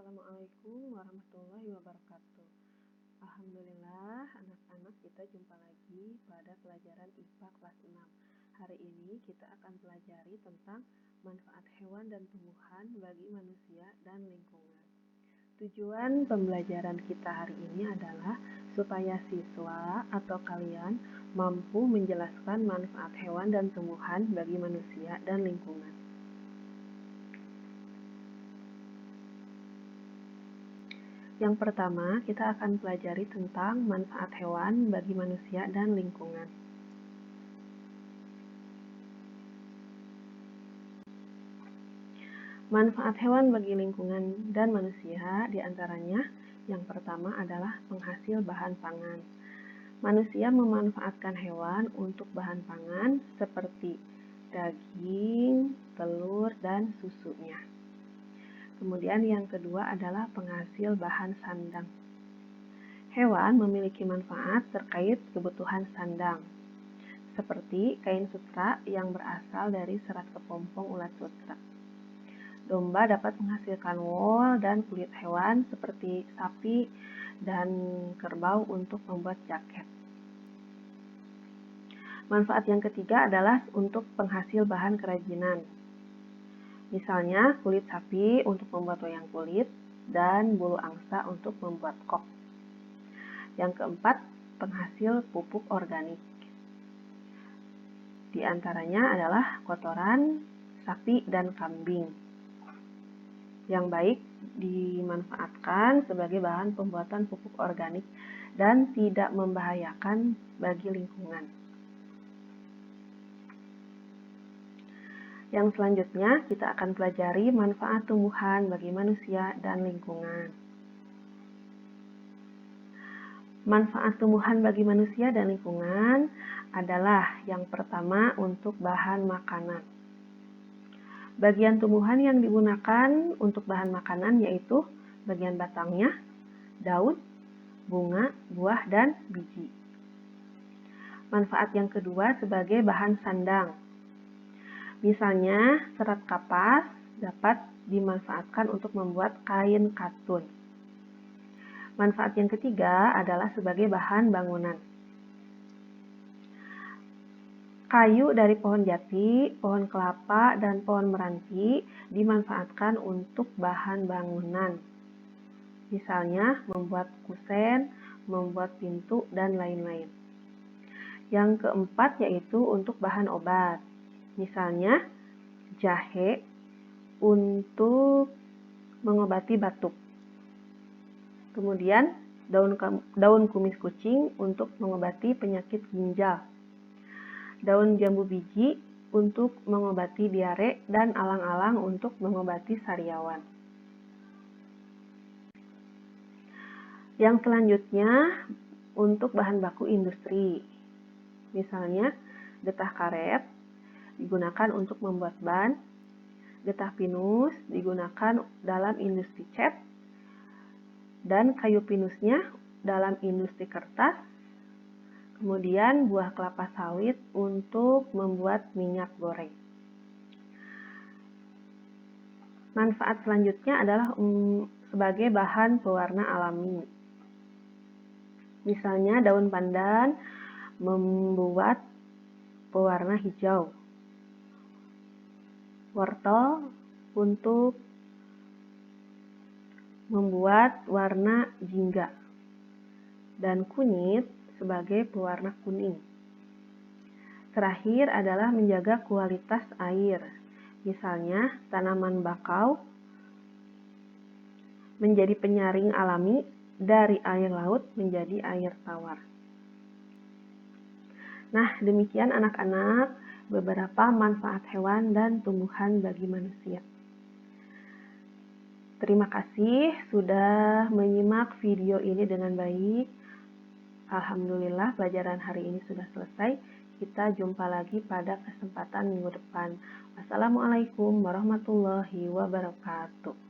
Assalamualaikum warahmatullahi wabarakatuh. Alhamdulillah, anak-anak, kita jumpa lagi pada pelajaran IPA kelas 6. Hari ini kita akan pelajari tentang manfaat hewan dan tumbuhan bagi manusia dan lingkungan. Tujuan pembelajaran kita hari ini adalah supaya siswa atau kalian mampu menjelaskan manfaat hewan dan tumbuhan bagi manusia dan lingkungan. Yang pertama, kita akan pelajari tentang manfaat hewan bagi manusia dan lingkungan. Manfaat hewan bagi lingkungan dan manusia diantaranya yang pertama adalah penghasil bahan pangan. Manusia memanfaatkan hewan untuk bahan pangan seperti daging, telur, dan susunya. Kemudian yang kedua adalah penghasil bahan sandang. Hewan memiliki manfaat terkait kebutuhan sandang, seperti kain sutra yang berasal dari serat kepompong ulat sutra. Domba dapat menghasilkan wol dan kulit hewan seperti sapi dan kerbau untuk membuat jaket. Manfaat yang ketiga adalah untuk penghasil bahan kerajinan. Misalnya kulit sapi untuk membuat wayang kulit dan bulu angsa untuk membuat kok. Yang keempat, penghasil pupuk organik. Di antaranya adalah kotoran sapi dan kambing yang baik dimanfaatkan sebagai bahan pembuatan pupuk organik dan tidak membahayakan bagi lingkungan. Yang selanjutnya, kita akan pelajari manfaat tumbuhan bagi manusia dan lingkungan. Manfaat tumbuhan bagi manusia dan lingkungan adalah yang pertama untuk bahan makanan. Bagian tumbuhan yang digunakan untuk bahan makanan yaitu bagian batangnya, daun, bunga, buah, dan biji. Manfaat yang kedua sebagai bahan sandang. Misalnya, serat kapas dapat dimanfaatkan untuk membuat kain katun. Manfaat yang ketiga adalah sebagai bahan bangunan. Kayu dari pohon jati, pohon kelapa, dan pohon meranti dimanfaatkan untuk bahan bangunan. Misalnya, membuat kusen, membuat pintu, dan lain-lain. Yang keempat yaitu untuk bahan obat. Misalnya, jahe untuk mengobati batuk. Kemudian, daun kumis kucing untuk mengobati penyakit ginjal. Daun jambu biji untuk mengobati diare dan alang-alang untuk mengobati sariawan. Yang selanjutnya, untuk bahan baku industri. Misalnya, getah karet digunakan untuk membuat ban, getah pinus digunakan dalam industri cat, dan kayu pinusnya dalam industri kertas, kemudian buah kelapa sawit untuk membuat minyak goreng. Manfaat selanjutnya adalah sebagai bahan pewarna alami. Misalnya daun pandan membuat pewarna hijau, wortel untuk membuat warna jingga, dan kunyit sebagai pewarna kuning. Terakhir adalah menjaga kualitas air. Misalnya, tanaman bakau menjadi penyaring alami dari air laut menjadi air tawar. Nah, demikian anak-anak beberapa manfaat hewan dan tumbuhan bagi manusia. Terima kasih sudah menyimak video ini dengan baik. Alhamdulillah, pelajaran hari ini sudah selesai. Kita jumpa lagi pada kesempatan minggu depan. Wassalamualaikum warahmatullahi wabarakatuh.